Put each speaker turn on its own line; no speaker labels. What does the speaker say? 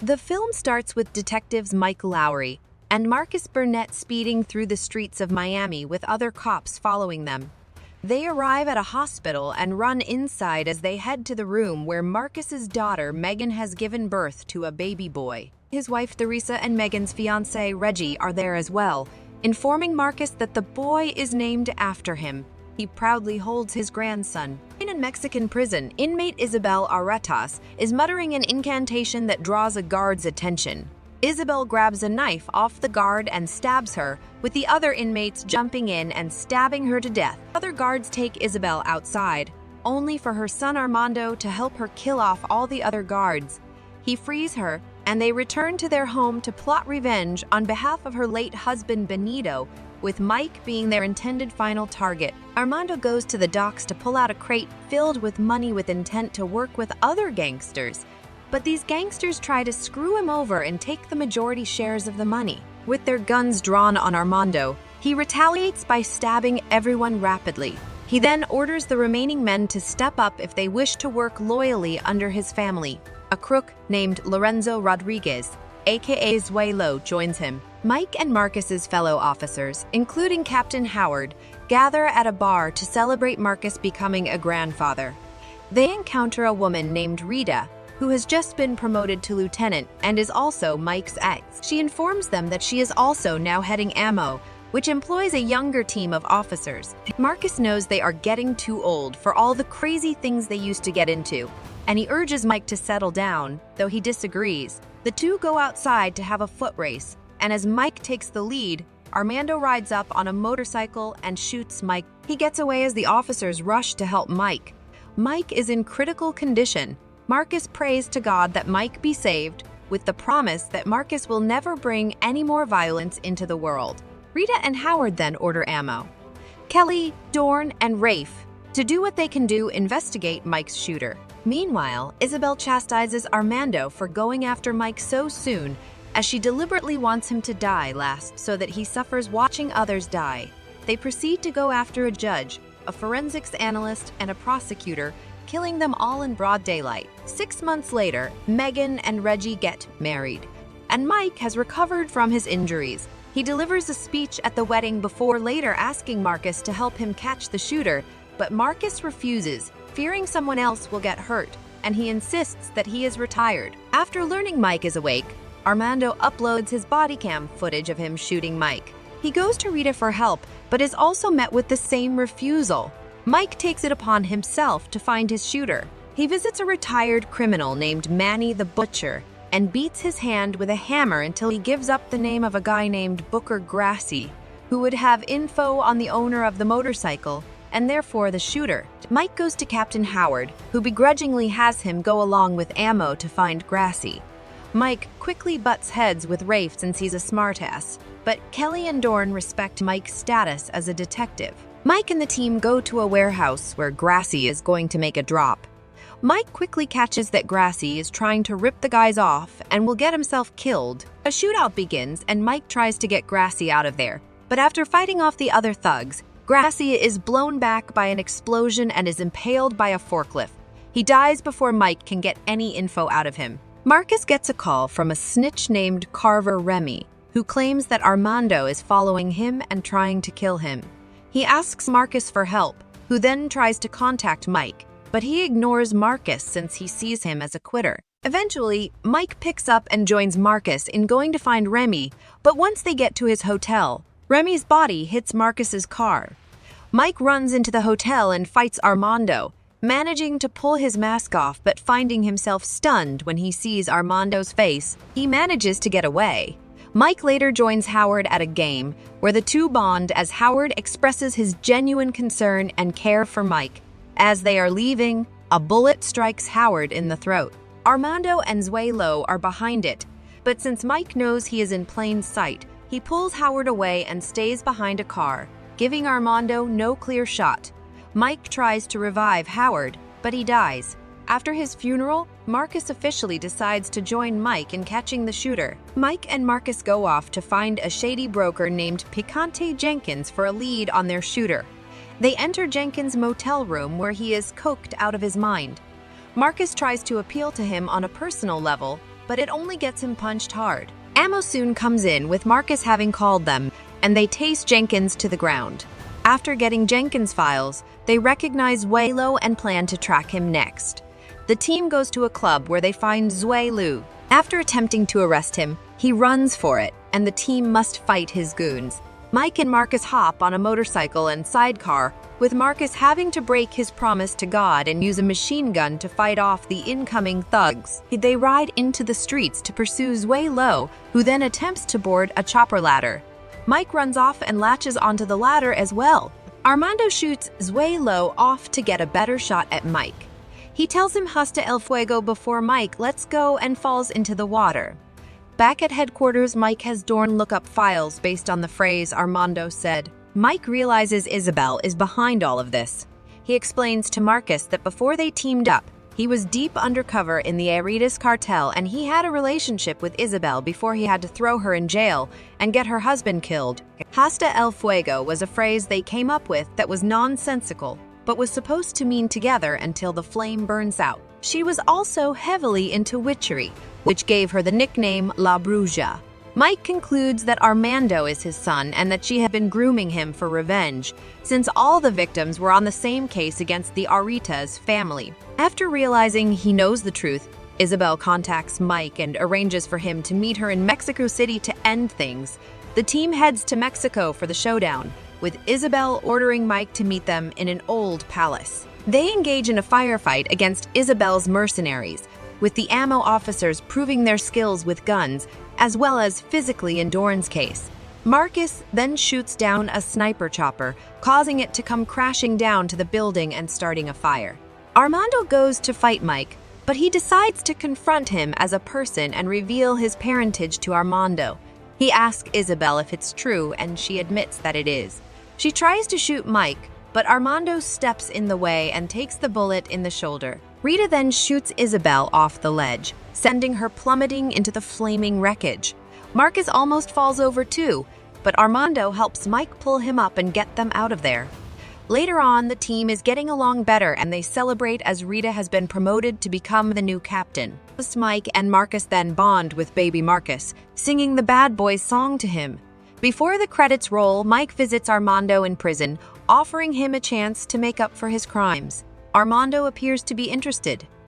The film starts with detectives Mike Lowry and Marcus Burnett speeding through the streets of Miami with other cops following them. They arrive at a hospital and run inside as they head to the room where Marcus's daughter Megan has given birth to a baby boy. His wife Theresa and Megan's fiancé Reggie are there as well, informing Marcus that the boy is named after him. He proudly holds his grandson. In a Mexican prison, inmate Isabel Aretas is muttering an incantation that draws a guard's attention. Isabel grabs a knife off the guard and stabs her, with the other inmates jumping in and stabbing her to death. Other guards take Isabel outside, only for her son Armando to help her kill off all the other guards. He frees her, and they return to their home to plot revenge on behalf of her late husband Benito, with Mike being their intended final target. Armando goes to the docks to pull out a crate filled with money with intent to work with other gangsters. But these gangsters try to screw him over and take the majority shares of the money. With their guns drawn on Armando, he retaliates by stabbing everyone rapidly. He then orders the remaining men to step up if they wish to work loyally under his family. A crook named Lorenzo Rodriguez, aka Zuelo, joins him. Mike and Marcus's fellow officers, including Captain Howard, gather at a bar to celebrate Marcus becoming a grandfather. They encounter a woman named Rita, who has just been promoted to lieutenant and is also Mike's ex. She informs them that she is also now heading AMMO, which employs a younger team of officers. Marcus knows they are getting too old for all the crazy things they used to get into, and he urges Mike to settle down, though he disagrees. The two go outside to have a foot race, and as Mike takes the lead, Armando rides up on a motorcycle and shoots Mike. He gets away as the officers rush to help Mike. Mike is in critical condition. Marcus prays to God that Mike be saved, with the promise that Marcus will never bring any more violence into the world. Rita and Howard then order ammo. Kelly, Dorn, and Rafe, to do what they can do, investigate Mike's shooter. Meanwhile, Isabel chastises Armando for going after Mike so soon, as she deliberately wants him to die last so that he suffers watching others die. They proceed to go after a judge, a forensics analyst, and a prosecutor, killing them all in broad daylight. 6 months later, Megan and Reggie get married, and Mike has recovered from his injuries. He delivers a speech at the wedding before later asking Marcus to help him catch the shooter, but Marcus refuses, fearing someone else will get hurt, and he insists that he is retired. After learning Mike is awake, Armando uploads his body cam footage of him shooting Mike. He goes to Rita for help, but is also met with the same refusal. Mike takes it upon himself to find his shooter. He visits a retired criminal named Manny the Butcher and beats his hand with a hammer until he gives up the name of a guy named Booker Gracie, who would have info on the owner of the motorcycle and therefore the shooter. Mike goes to Captain Howard, who begrudgingly has him go along with ammo to find Gracie. Mike quickly butts heads with Rafe since he's a smartass, but Kelly and Dorn respect Mike's status as a detective. Mike and the team go to a warehouse where Gracie is going to make a drop. Mike quickly catches that Gracie is trying to rip the guys off and will get himself killed. A shootout begins and Mike tries to get Gracie out of there, but after fighting off the other thugs, Gracie is blown back by an explosion and is impaled by a forklift. He dies before Mike can get any info out of him. Marcus gets a call from a snitch named Carver Remy, who claims that Armando is following him and trying to kill him. He asks Marcus for help, who then tries to contact Mike, but he ignores Marcus since he sees him as a quitter. Eventually, Mike picks up and joins Marcus in going to find Remy, but once they get to his hotel, Remy's body hits Marcus's car. Mike runs into the hotel and fights Armando, managing to pull his mask off but finding himself stunned when he sees Armando's face. He manages to get away. Mike later joins Howard at a game, where the two bond as Howard expresses his genuine concern and care for Mike. As they are leaving, a bullet strikes Howard in the throat. Armando and Zuelo are behind it, but since Mike knows he is in plain sight, he pulls Howard away and stays behind a car, giving Armando no clear shot. Mike tries to revive Howard, but he dies. After his funeral, Marcus officially decides to join Mike in catching the shooter. Mike and Marcus go off to find a shady broker named Picante Jenkins for a lead on their shooter. They enter Jenkins' motel room where he is coked out of his mind. Marcus tries to appeal to him on a personal level, but it only gets him punched hard. Ammo soon comes in, with Marcus having called them, and they taste Jenkins to the ground. After getting Jenkins' files, they recognize Zuelo and plan to track him next. The team goes to a club where they find Zuelo. After attempting to arrest him, he runs for it, and the team must fight his goons. Mike and Marcus hop on a motorcycle and sidecar, with Marcus having to break his promise to God and use a machine gun to fight off the incoming thugs. They ride into the streets to pursue Zuelo, who then attempts to board a chopper ladder. Mike runs off and latches onto the ladder as well. Armando shoots Zuelo off to get a better shot at Mike. He tells him hasta el fuego before Mike lets go and falls into the water. Back at headquarters, Mike has Dorn look up files based on the phrase Armando said. Mike realizes Isabel is behind all of this. He explains to Marcus that before they teamed up, he was deep undercover in the Aritas cartel and he had a relationship with Isabel before he had to throw her in jail and get her husband killed. Hasta el fuego was a phrase they came up with that was nonsensical, but was supposed to mean together until the flame burns out. She was also heavily into witchery, which gave her the nickname La Bruja. Mike concludes that Armando is his son and that she had been grooming him for revenge, since all the victims were on the same case against the Aritas family. After realizing he knows the truth, Isabel contacts Mike and arranges for him to meet her in Mexico City to end things. The team heads to Mexico for the showdown, with Isabel ordering Mike to meet them in an old palace. They engage in a firefight against Isabel's mercenaries, with the ammo officers proving their skills with guns, as well as physically in Dorn's case. Marcus then shoots down a sniper chopper, causing it to come crashing down to the building and starting a fire. Armando goes to fight Mike, but he decides to confront him as a person and reveal his parentage to Armando. He asks Isabel if it's true, and she admits that it is. She tries to shoot Mike, but Armando steps in the way and takes the bullet in the shoulder. Rita then shoots Isabel off the ledge, sending her plummeting into the flaming wreckage. Marcus almost falls over too, but Armando helps Mike pull him up and get them out of there. Later on, the team is getting along better and they celebrate as Rita has been promoted to become the new captain. Mike and Marcus then bond with baby Marcus, singing the Bad Boys song to him. Before the credits roll, Mike visits Armando in prison, offering him a chance to make up for his crimes. Armando appears to be interested.